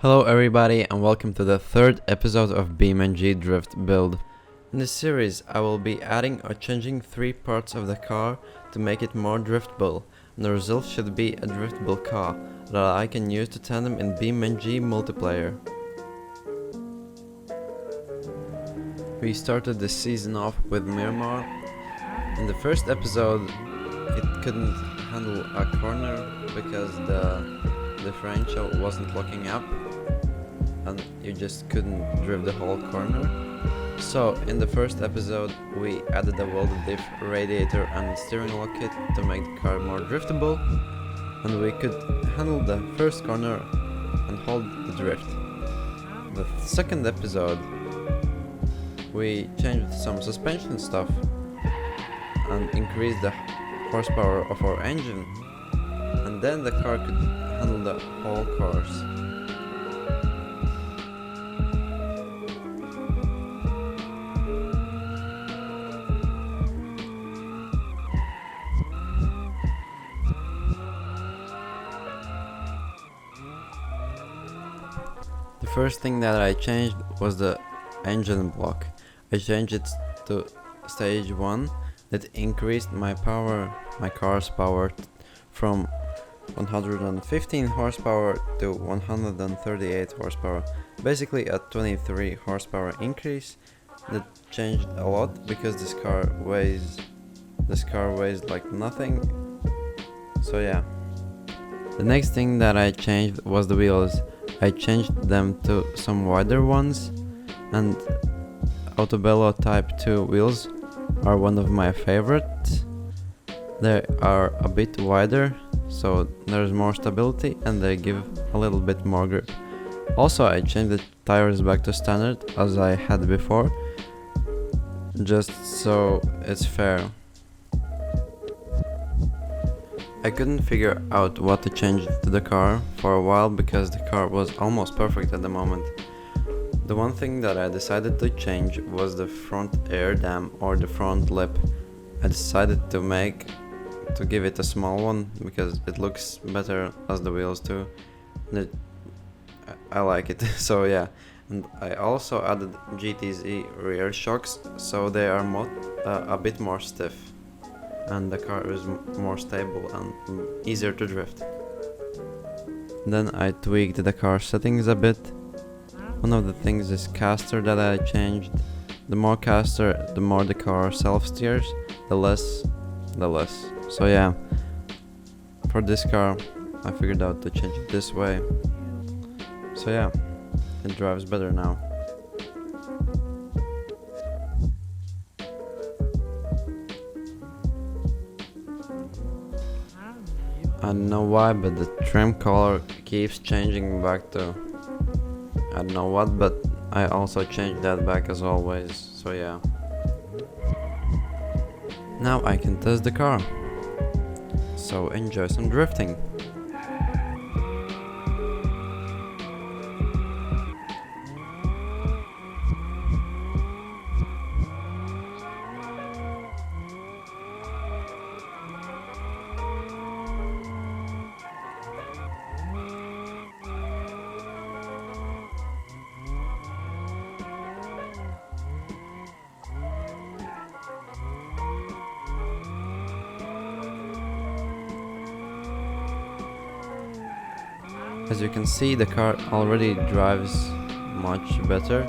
Hello everybody and welcome to the third episode of BeamNG DRIFT Build. In this series I will be adding or changing 3 parts of the car to make it more driftable, and the result should be a driftable car that I can use to tandem in BeamNG multiplayer. We started the season off with Miramar. In the first episode it couldn't handle a corner because the differential wasn't locking up and you just couldn't drift the whole corner. So in the first episode we added a welded diff radiator and steering lock kit to make the car more driftable, and we could handle the first corner and hold the drift. The second episode we changed some suspension stuff and increased the horsepower of our engine, and then the car could handle the whole course. The first thing that I changed was the engine block. I changed it to stage 1. That increased my car's power from 115 horsepower to 138 horsepower. Basically a 23 horsepower increase. That changed a lot because this car weighs like nothing. So yeah. The next thing that I changed was the wheels. I changed them to some wider ones, and Autobello Type 2 wheels are one of my favorites. They are a bit wider, so there's more stability and they give a little bit more grip. Also, I changed the tires back to standard as I had before, just so it's fair. I couldn't figure out what to change to the car for a while because the car was almost perfect at the moment. The one thing that I decided to change was the front air dam or the front lip. I decided to give it a small one because it looks better as the wheels too. I like it. So yeah, and I also added GTZ rear shocks so they are a bit more stiff, and the car is more stable and easier to drift. Then I tweaked the car settings a bit. One of the things is caster that I changed. The more caster, the more the car self-steers, the less. So yeah, for this car I figured out to change it this way. So yeah, it drives better now. I don't know why, but the trim color keeps changing back to I don't know what, but I also changed that back as always, so yeah. Now I can test the car. So enjoy some drifting. As you can see, the car already drives much better.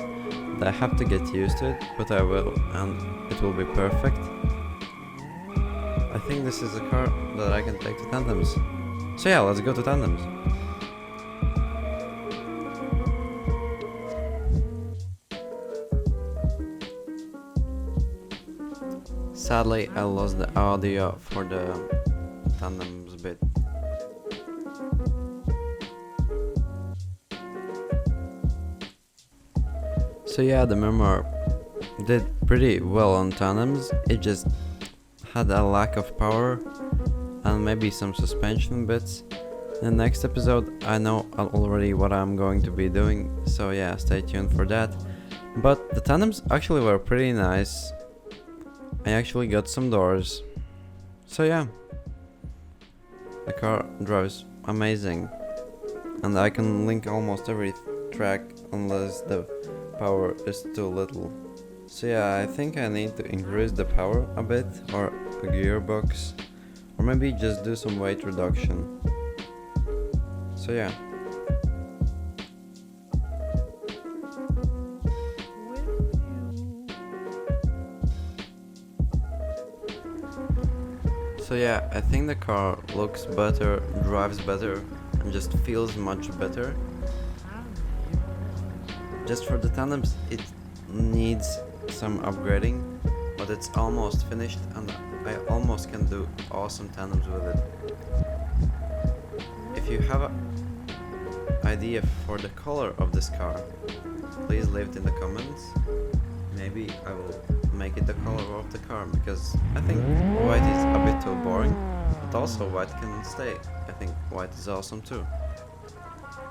I have to get used to it, but I will, and it will be perfect. I think this is a car that I can take to Tandems. So yeah, let's go to Tandems. Sadly, I lost the audio for the Tandems bit. So yeah, the Miramar did pretty well on Tandems. It just had a lack of power and maybe some suspension bits. In the next episode I know already what I'm going to be doing, so yeah, stay tuned for that. But the Tandems actually were pretty nice. I actually got some doors. So yeah, the car drives amazing. and I can link almost every track unless the power is too little. So yeah, I think I need to increase the power a bit, or a gearbox, or maybe just do some weight reduction. So yeah. So yeah, I think the car looks better, drives better, and just feels much better. Just for the tandems, it needs some upgrading, but it's almost finished and I almost can do awesome tandems with it. If you have an idea for the color of this car, please leave it in the comments. Maybe I will make it the color of the car, because I think white is a bit too boring, but also white can stay. I think white is awesome too.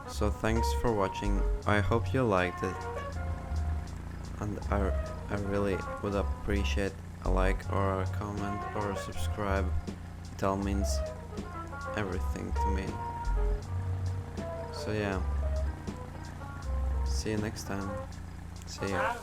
So thanks for watching, I hope you liked it, and I really would appreciate a like or a comment or a subscribe. It all means everything to me. So yeah, see you next time. See ya.